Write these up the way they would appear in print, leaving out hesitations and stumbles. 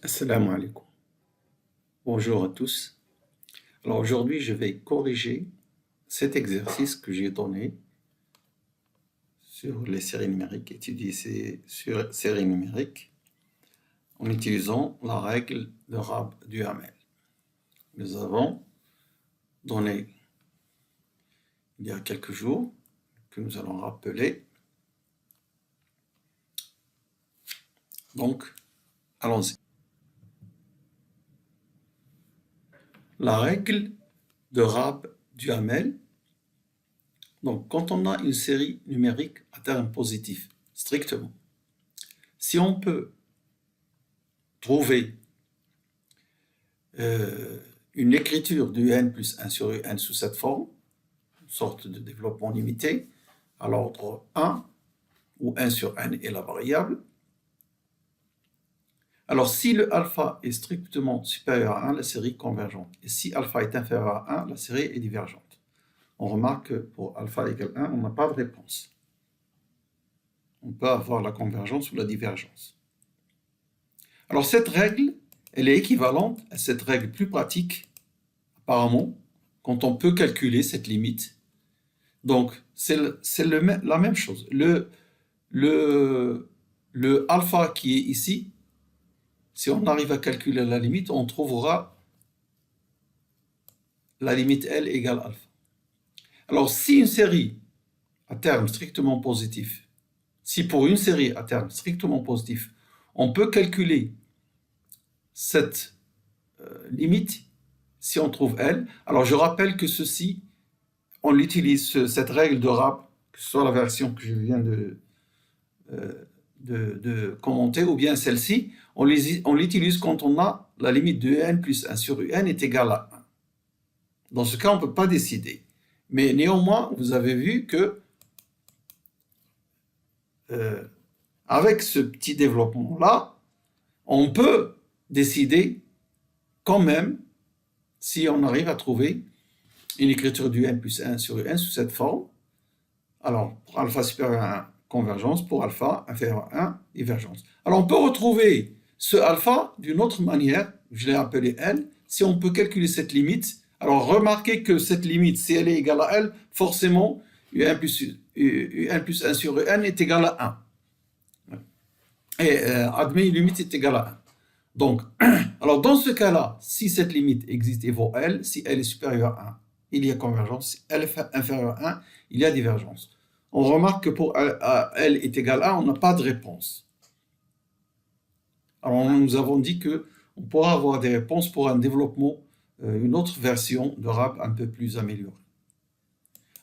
Assalamu alaikum. Bonjour à tous. Alors aujourd'hui, je vais corriger cet exercice que j'ai donné sur les séries numériques, étudier sur séries numériques en utilisant la règle de Rab-Duhamel. Nous avons donné il y a quelques jours, que nous allons rappeler. Donc, allons-y. La règle de Rab-Duhamel. Donc, quand on a une série numérique à terme positif, strictement, si on peut trouver une écriture du n plus 1 sur un sous cette forme, une sorte de développement limité, à l'ordre 1, où 1 sur n est la variable, alors si le alpha est strictement supérieur à 1, la série est convergente. Et si alpha est inférieur à 1, la série est divergente. On remarque que pour alpha égale 1, on n'a pas de réponse. On peut avoir la convergence ou la divergence. Alors cette règle, elle est équivalente à cette règle plus pratique, apparemment, quand on peut calculer cette limite. Donc c'est la même chose. Le alpha qui est ici, si on arrive à calculer la limite, on trouvera la limite L égale alpha. Alors, si une série à terme strictement positif, si pour une série à terme strictement positif, on peut calculer cette limite, si on trouve L, alors je rappelle que ceci, on utilise cette règle de Rab, que ce soit la version que je viens de commenter, ou bien celle-ci, on l'utilise quand on a la limite de n plus 1 sur un est égale à 1. Dans ce cas, on ne peut pas décider. Mais néanmoins, vous avez vu que avec ce petit développement-là, on peut décider quand même si on arrive à trouver une écriture du n plus 1 sur un sous cette forme. Alors, pour alpha supérieur à 1, convergence, pour alpha inférieur à 1, divergence. Alors, on peut retrouver ce alpha d'une autre manière, je l'ai appelé L, si on peut calculer cette limite. Alors, remarquez que cette limite, si elle est égale à L, forcément, un plus 1 sur n est égal à 1. Et admet une limite est égale à 1. Donc, alors dans ce cas-là, si cette limite existe et vaut L, si elle est supérieure à 1, il y a convergence. Si L est inférieure à 1, il y a divergence. On remarque que pour L est égal à 1, on n'a pas de réponse. Alors, nous avons dit qu'on pourra avoir des réponses pour un développement, une autre version de Rab un peu plus améliorée.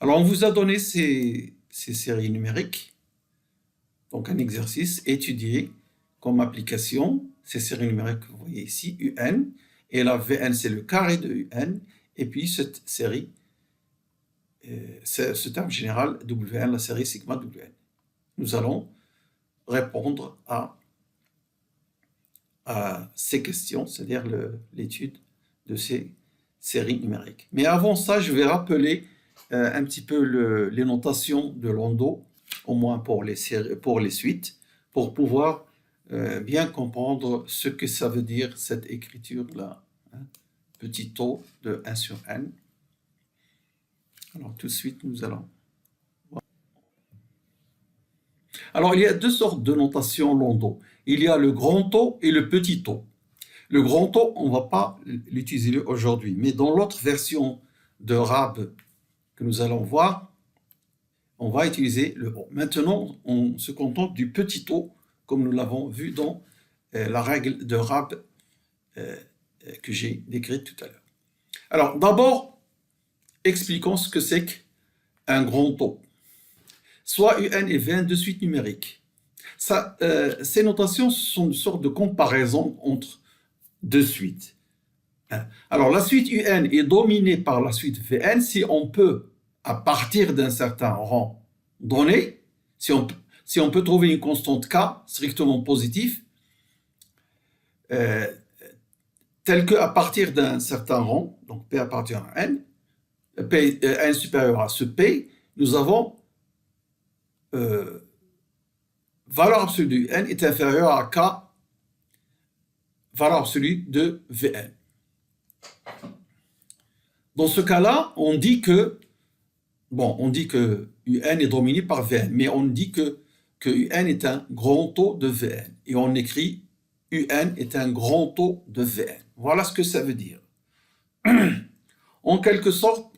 Alors, on vous a donné ces séries numériques, donc un exercice, étudier comme application ces séries numériques que vous voyez ici, UN, et la Vn c'est le carré de UN, et puis cette série, ce terme général Wn, la série sigma Wn. Nous allons répondre à ces questions, c'est-à-dire l'étude de ces séries numériques. Mais avant ça, je vais rappeler un petit peu les notations de Landau, au moins pour les suites, pour pouvoir bien comprendre ce que ça veut dire cette écriture-là, hein, petit o de 1 sur n. Alors tout de suite, nous allons voir. Alors il y a deux sortes de notation Landau. Il y a le grand O et le petit o. Le grand O, on ne va pas l'utiliser aujourd'hui, mais dans l'autre version de Rab que nous allons voir, on va utiliser le O. Maintenant, on se contente du petit o, comme nous l'avons vu dans la règle de Rab que j'ai décrite tout à l'heure. Alors, d'abord, expliquons ce que c'est qu'un grand O. Soit UN et Vn de suite numérique. Ces notations sont une sorte de comparaison entre deux suites. Alors, la suite UN est dominée par la suite Vn si on peut, à partir d'un certain rang donné, si on peut trouver une constante K strictement positive, telle qu'à partir d'un certain rang, donc P appartient à N, P, N supérieur à ce P, nous avons valeur absolue du N est inférieure à K, valeur absolue de Vn. Dans ce cas-là, on dit que Un est dominé par Vn, mais on dit que Un est un grand taux de Vn. Et on écrit Un est un grand taux de Vn. Voilà ce que ça veut dire. En quelque sorte,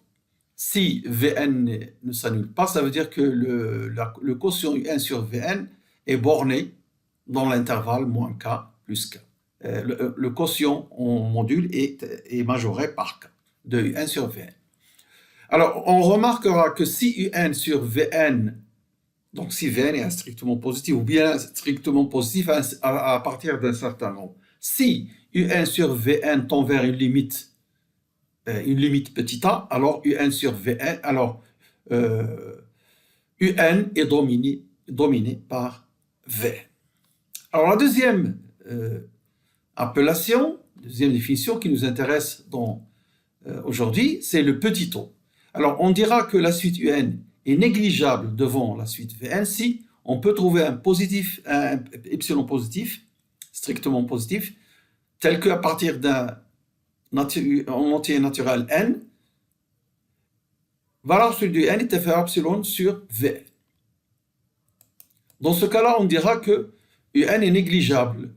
si Vn ne s'annule pas, ça veut dire que le quotient Un sur Vn est borné dans l'intervalle moins k plus k. Le quotient en module est majoré par k de Un sur Vn. Alors, on remarquera que si Un sur Vn, donc si Vn est strictement positif ou bien strictement positif à partir d'un certain nombre, si Un sur Vn tend vers une limite petit a, alors Un sur Vn, alors Un est dominé par Vn. Alors la deuxième deuxième définition qui nous intéresse aujourd'hui, c'est le petit taux. Alors on dira que la suite Un est négligeable devant la suite Vn si on peut trouver un epsilon positif, strictement positif, tel qu'à partir d'un entier naturel n, valeur absolue de n est inférieure à epsilon sur Vn. Dans ce cas-là, on dira que Un est négligeable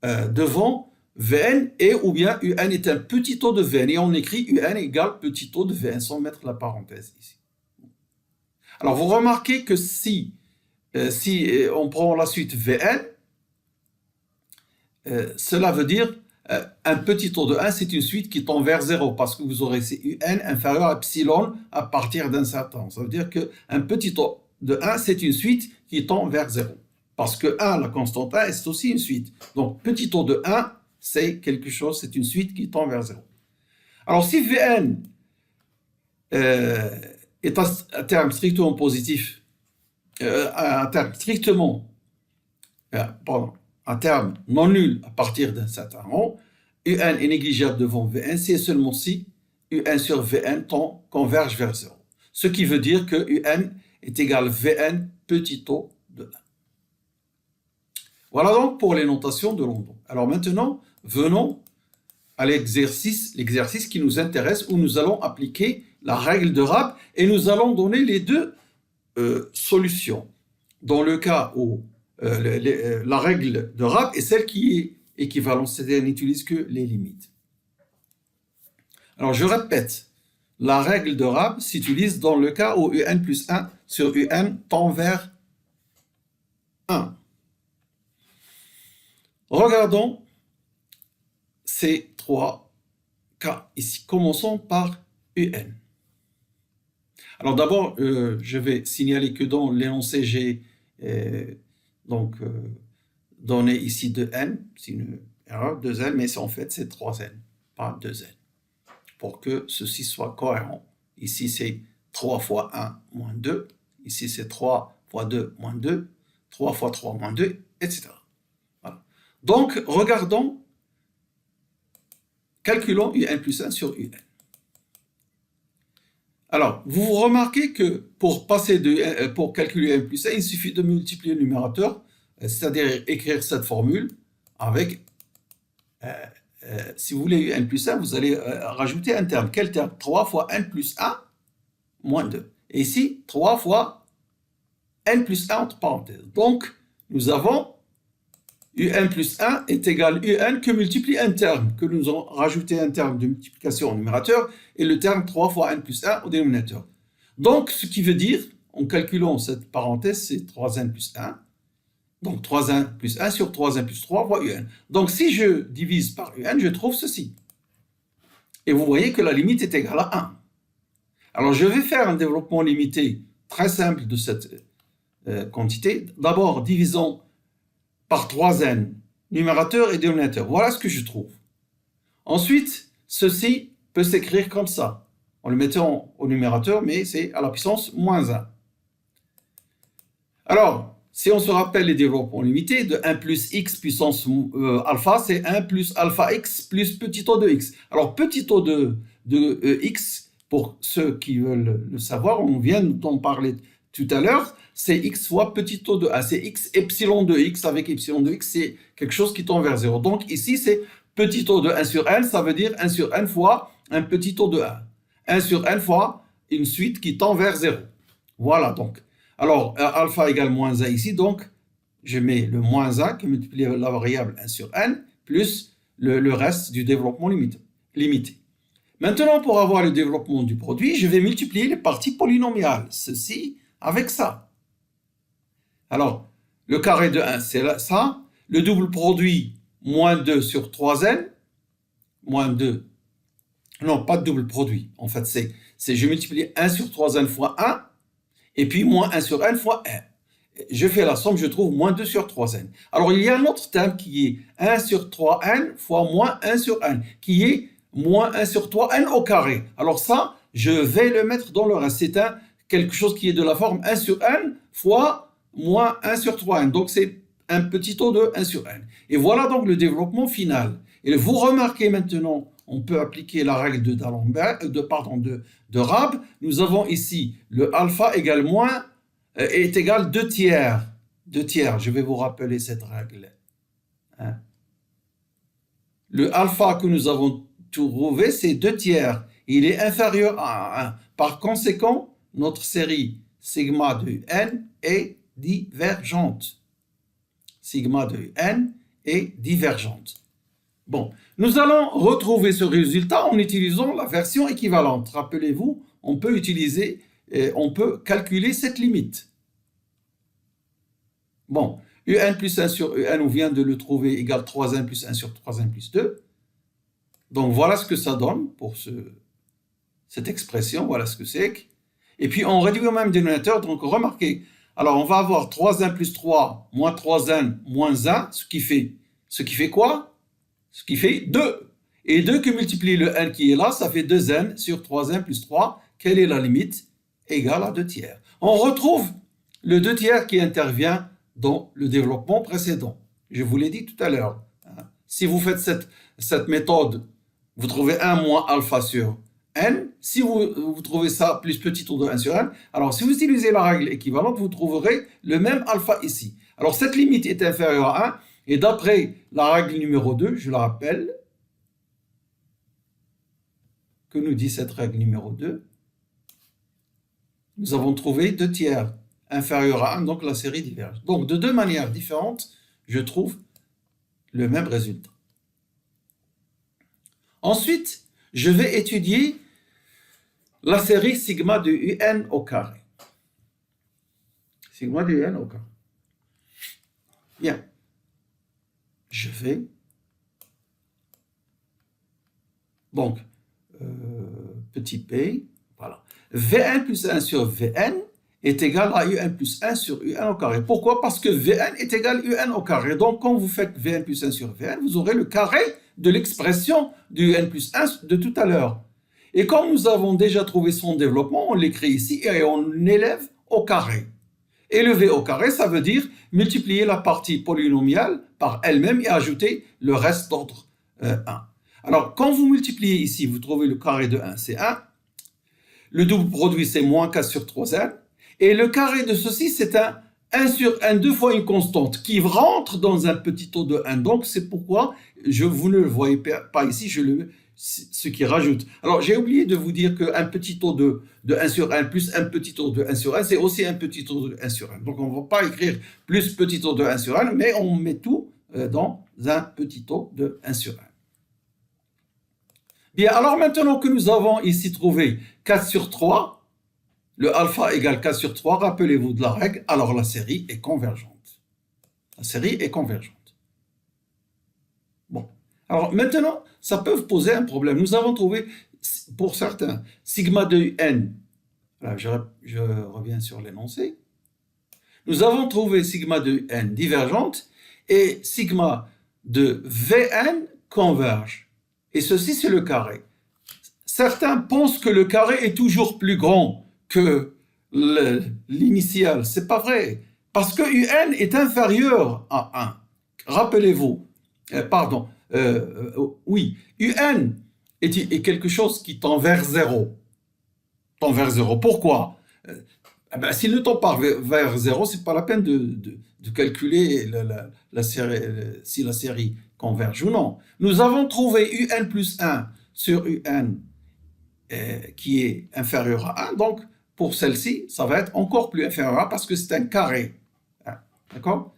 devant Vn ou bien Un est un petit taux de Vn. Et on écrit Un égale petit taux de Vn sans mettre la parenthèse ici. Alors vous remarquez que si on prend la suite Vn, cela veut dire un petit taux de 1, c'est une suite qui tend vers 0 parce que vous aurez Un inférieur à epsilon à partir d'un certain temps. Ça veut dire qu'un petit taux de 1, c'est une suite qui tend vers 0. Parce que 1, la constante 1, c'est aussi une suite. Donc, petit taux de 1, c'est quelque chose, c'est une suite qui tend vers 0. Alors, si Vn est un terme strictement positif, un terme non nul à partir d'un certain rang, Un est négligeable devant Vn, c'est seulement si Un sur Vn converge vers 0. Ce qui veut dire que Un est égal à Vn petit taux de 1. Voilà donc pour les notations de London. Alors maintenant, venons à l'exercice qui nous intéresse, où nous allons appliquer la règle de Rabe et nous allons donner les deux solutions. Dans le cas où la règle de Rabe est celle qui est équivalente, c'est-à-dire qu'elle n'utilise que les limites. Alors je répète, la règle de Rabe s'utilise dans le cas où Un plus 1 sur Un tend vers 1. Regardons ces trois cas ici. Commençons par Un. Alors d'abord, je vais signaler que dans l'énoncé, j'ai donné ici 2n, c'est une erreur, 2n, mais en fait c'est 3n, pas 2n, pour que ceci soit cohérent. Ici c'est 3 fois 1 moins 2, ici c'est 3 fois 2 moins 2, 3 fois 3 moins 2, etc. Voilà. Donc, calculons Un plus 1 sur Un. Alors, vous remarquez que pour calculer Un plus 1, il suffit de multiplier le numérateur, c'est-à-dire écrire cette formule avec, si vous voulez Un plus 1, vous allez rajouter un terme. Quel terme? 3 fois N plus 1 moins 2. Et ici, 3 fois N plus 1 entre parenthèses. Donc, nous avons Un plus 1 est égal à Un que multiplie un terme, que nous avons rajouté un terme de multiplication au numérateur et le terme 3 fois N plus 1 au dénominateur. Donc, ce qui veut dire, en calculant cette parenthèse, c'est 3N plus 1. Donc, 3N plus 1 sur 3N plus 3 fois Un. Donc, si je divise par Un, je trouve ceci. Et vous voyez que la limite est égale à 1. Alors, je vais faire un développement limité très simple de cette quantité. D'abord, divisons par 3n, numérateur et dénominateur. Voilà ce que je trouve. Ensuite, ceci peut s'écrire comme ça, en le mettant au numérateur, mais c'est à la puissance moins 1. Alors, si on se rappelle les développements limités, de 1 plus x puissance alpha, c'est 1 plus alpha x plus petit o de x. Alors, petit o de x, pour ceux qui veulent le savoir, on vient d'en parler tout à l'heure, c'est x fois petit o de a, c'est x epsilon de x, avec epsilon de x, c'est quelque chose qui tend vers 0. Donc ici, c'est petit o de 1 sur n, ça veut dire 1 sur n fois un petit o de 1. 1 sur n fois une suite qui tend vers 0. Voilà donc. Alors, alpha égale moins 1 ici, donc je mets le moins 1 qui multiplie la variable 1 sur n, plus le reste du développement limité. Maintenant, pour avoir le développement du produit, je vais multiplier les parties polynomiales, ceci avec ça. Alors, le carré de 1, c'est ça. Le double produit, moins 2 sur 3n, moins 2. Non, pas de double produit. En fait, c'est je multiplie 1 sur 3n fois 1, et puis moins 1 sur n fois 1. Je fais la somme, je trouve moins 2 sur 3n. Alors, il y a un autre terme qui est 1 sur 3n fois moins 1 sur n, qui est moins 1 sur 3n au carré. Alors ça, je vais le mettre dans le reste. C'est quelque chose qui est de la forme 1 sur n fois moins 1 sur 3n. Donc, c'est un petit o de 1 sur n. Et voilà donc le développement final. Et vous remarquez maintenant, on peut appliquer la règle de D'Alembert, de Rabe. Nous avons ici le alpha égale moins est égal 2 tiers. 2 tiers, je vais vous rappeler cette règle. Hein? Le alpha que nous avons trouvé, c'est 2 tiers. Il est inférieur à 1. Par conséquent, notre série sigma de n est divergente. Sigma de n est divergente. Bon, nous allons retrouver ce résultat en utilisant la version équivalente. Rappelez-vous, on peut calculer cette limite. Bon, un plus 1 sur un, on vient de le trouver, égale 3n plus 1 sur 3n plus 2. Donc, voilà ce que ça donne pour cette expression, voilà ce que c'est. Et puis, on réduit au même dénominateur, donc remarquez, alors on va avoir 3n plus 3 moins 3n moins 1, ce qui fait quoi? Ce qui fait 2. Et 2 qui multiplie le n qui est là, ça fait 2n sur 3n plus 3. Quelle est la limite? Égale à 2 tiers. On retrouve le 2 tiers qui intervient dans le développement précédent. Je vous l'ai dit tout à l'heure. Si vous faites cette méthode, vous trouvez 1 moins alpha sur n. Si vous trouvez ça plus petit o de 1 sur n, alors si vous utilisez la règle équivalente, vous trouverez le même alpha ici. Alors cette limite est inférieure à 1, et d'après la règle numéro 2, je la rappelle, que nous dit cette règle numéro 2, nous avons trouvé 2 tiers inférieur à 1, donc la série diverge. Donc de deux manières différentes, je trouve le même résultat. Ensuite, je vais étudier la série sigma de un au carré. Sigma de un au carré. Bien. Je vais... Donc, petit p, voilà. Vn plus 1 sur Vn est égal à un plus 1 sur un au carré. Pourquoi? Parce que Vn est égal à un au carré. Donc, quand vous faites Vn plus 1 sur Vn, vous aurez le carré de l'expression du n plus 1 de tout à l'heure. Et comme nous avons déjà trouvé son développement, on l'écrit ici et on élève au carré. Élever au carré, ça veut dire multiplier la partie polynomiale par elle-même et ajouter le reste d'ordre 1. Alors, quand vous multipliez ici, vous trouvez le carré de 1, c'est 1. Le double produit, c'est moins 4 sur 3n. Et le carré de ceci, c'est un 1 sur n, deux fois une constante, qui rentre dans un petit o de 1. Donc, c'est pourquoi vous ne le voyez pas ici, ce qui rajoute. Alors, j'ai oublié de vous dire qu'un petit o de 1 sur 1 plus un petit o de 1 sur 1, c'est aussi un petit o de 1 sur 1. Donc, on ne va pas écrire plus petit o de 1 sur 1, mais on met tout dans un petit o de 1 sur 1. Bien, alors maintenant que nous avons ici trouvé 4 sur 3, le alpha égale 4 sur 3, rappelez-vous de la règle, alors la série est convergente. La série est convergente. Bon, alors maintenant, ça peut vous poser un problème. Nous avons trouvé, pour certains, sigma de n. Là, je reviens sur l'énoncé. Nous avons trouvé sigma de n divergente et sigma de Vn converge. Et ceci, c'est le carré. Certains pensent que le carré est toujours plus grand que l'initial. C'est pas vrai. Parce que un est inférieur à 1. Rappelez-vous. Oui. un est quelque chose qui tend vers 0. Tend vers 0. Pourquoi? Ah ben, si le temps part vers 0, c'est pas la peine de calculer la série, si la série converge ou non. Nous avons trouvé un plus 1 sur un qui est inférieur à 1, donc pour celle-ci, ça va être encore plus inférieur à 1 parce que c'est un carré. Hein, d'accord?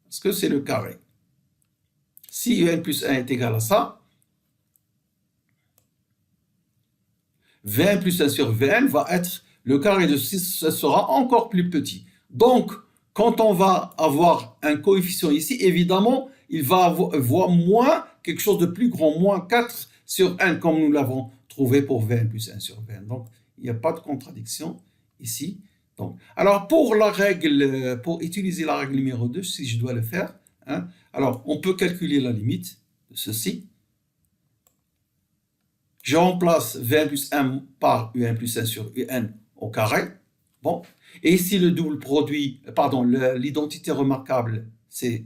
Parce que c'est le carré. Si un plus 1 est égal à ça, Vn plus 1 sur Vn va être le carré de 6, ce sera encore plus petit. Donc, quand on va avoir un coefficient ici, évidemment, il va avoir moins quelque chose de plus grand, moins 4 sur n, comme nous l'avons trouvé pour Vn plus 1 sur Vn. Donc, il n'y a pas de contradiction ici. Donc, alors, pour la règle, pour utiliser la règle numéro 2, si je dois le faire, hein, alors, on peut calculer la limite de ceci. Je remplace Vn plus 1 par Un plus 1 sur Un au carré. Bon. Et ici, le double produit, pardon, l'identité remarquable, c'est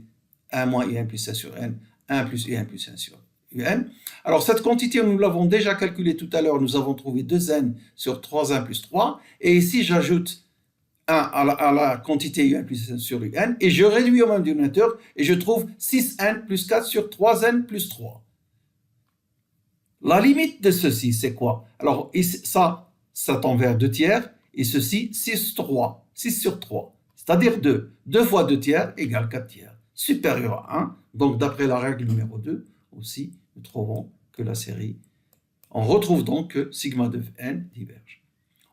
1 moins Un plus 1 sur N, 1 plus Un plus 1 sur Un. Alors, cette quantité, nous l'avons déjà calculée tout à l'heure. Nous avons trouvé 2N sur 3N plus 3. Et ici, j'ajoute 1 à la quantité Un plus 1 sur Un. Et je réduis au même dénominateur et je trouve 6N plus 4 sur 3N plus 3. La limite de ceci, c'est quoi? Alors, ça tend vers 2 tiers, et ceci, 6 sur 3, c'est-à-dire 2. 2 fois 2 tiers égale 4 tiers, supérieur à 1. Donc, d'après la règle numéro 2, aussi, nous trouvons que la série, on retrouve donc que sigma de n diverge.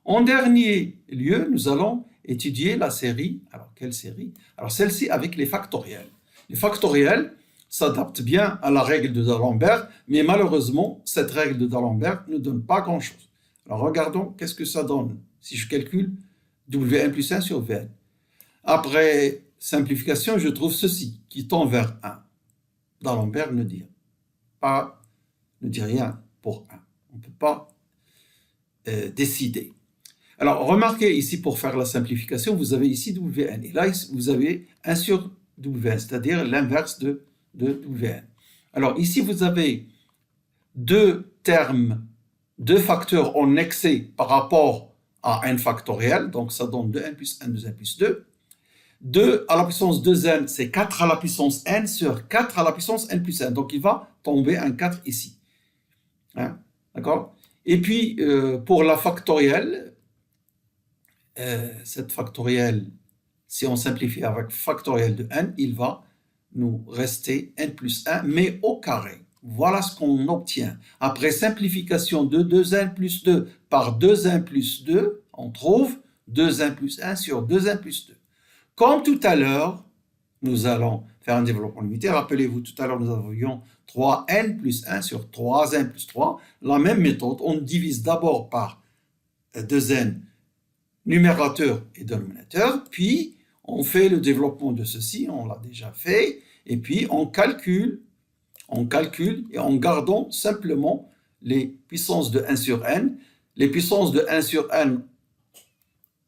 En dernier lieu, nous allons étudier la série. Alors, quelle série? Alors, celle-ci avec les factoriels. Les factoriels s'adaptent bien à la règle de D'Alembert, mais malheureusement, cette règle de D'Alembert ne donne pas grand-chose. Alors, regardons qu'est-ce que ça donne si je calcule Wn plus 1 sur Vn. Après simplification, je trouve ceci, qui tend vers 1. D'Alembert ne dit rien pour 1. On ne peut pas décider. Alors, remarquez ici, pour faire la simplification, vous avez ici Wn. Et là, vous avez 1 sur Wn, c'est-à-dire l'inverse de Wn. Alors, ici, vous avez deux termes, deux facteurs en excès par rapport à n factoriel. Donc, ça donne 2n plus 1, 2n plus 2. 2 à la puissance 2n, c'est 4 à la puissance n sur 4 à la puissance n plus 1. Donc, il va tomber un 4 ici. Hein? D'accord? Et puis, pour la factorielle, cette factorielle, si on simplifie avec factoriel de n, il va nous rester n plus 1, mais au carré. Voilà ce qu'on obtient. Après simplification de 2n plus 2 par 2n plus 2, on trouve 2n plus 1 sur 2n plus 2. Comme tout à l'heure, nous allons faire un développement limité. Rappelez-vous, tout à l'heure, nous avions 3n plus 1 sur 3n plus 3. La même méthode, on divise d'abord par 2n numérateur et dénominateur, puis on fait le développement de ceci, on l'a déjà fait, et puis on calcule et en gardant simplement les puissances de 1 sur n. Les puissances de 1 sur n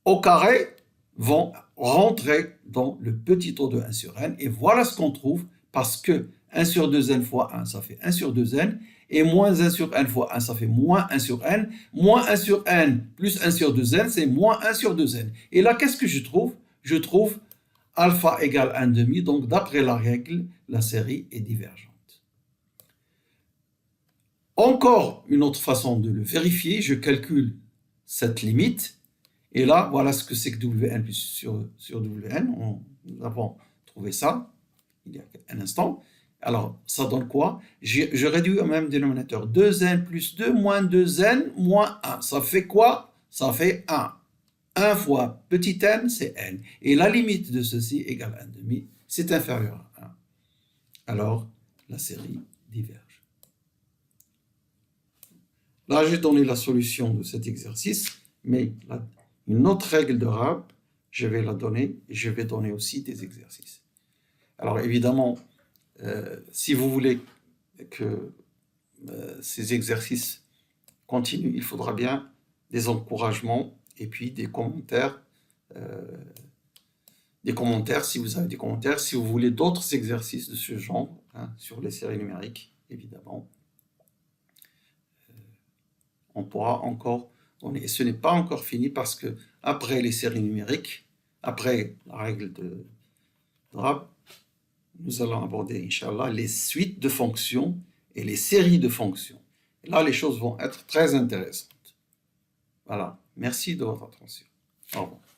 au carré vont rentrer dans le petit taux de 1 sur n, et voilà ce qu'on trouve, parce que 1 sur 2n fois 1, ça fait 1 sur 2n, et moins 1 sur n fois 1, ça fait moins 1 sur n, moins 1 sur n plus 1 sur 2n, c'est moins 1 sur 2n. Et là, qu'est-ce que je trouve? Je trouve alpha égale 1,5, donc d'après la règle, la série est divergente. Encore une autre façon de le vérifier, je calcule cette limite, et là, voilà ce que c'est que Wn plus sur Wn, nous avons trouvé ça il y a un instant. Alors, ça donne quoi? Je réduis au même dénominateur. 2n plus 2 moins 2n moins 1. Ça fait quoi? Ça fait 1. 1 fois petit n, c'est n. Et la limite de ceci égale 1,5. C'est inférieur à 1. Alors, la série diverge. Là, j'ai donné la solution de cet exercice, mais une autre règle de Rabe, je vais la donner, et je vais donner aussi des exercices. Alors, évidemment, si vous voulez que ces exercices continuent, il faudra bien des encouragements et puis des commentaires. Si vous avez des commentaires, si vous voulez d'autres exercices de ce genre, hein, sur les séries numériques, évidemment, on pourra encore Ce n'est pas encore fini parce que après les séries numériques, après la règle de Rab, nous allons aborder, Inch'Allah, les suites de fonctions et les séries de fonctions. Et là, les choses vont être très intéressantes. Voilà. Merci de votre attention. Au revoir.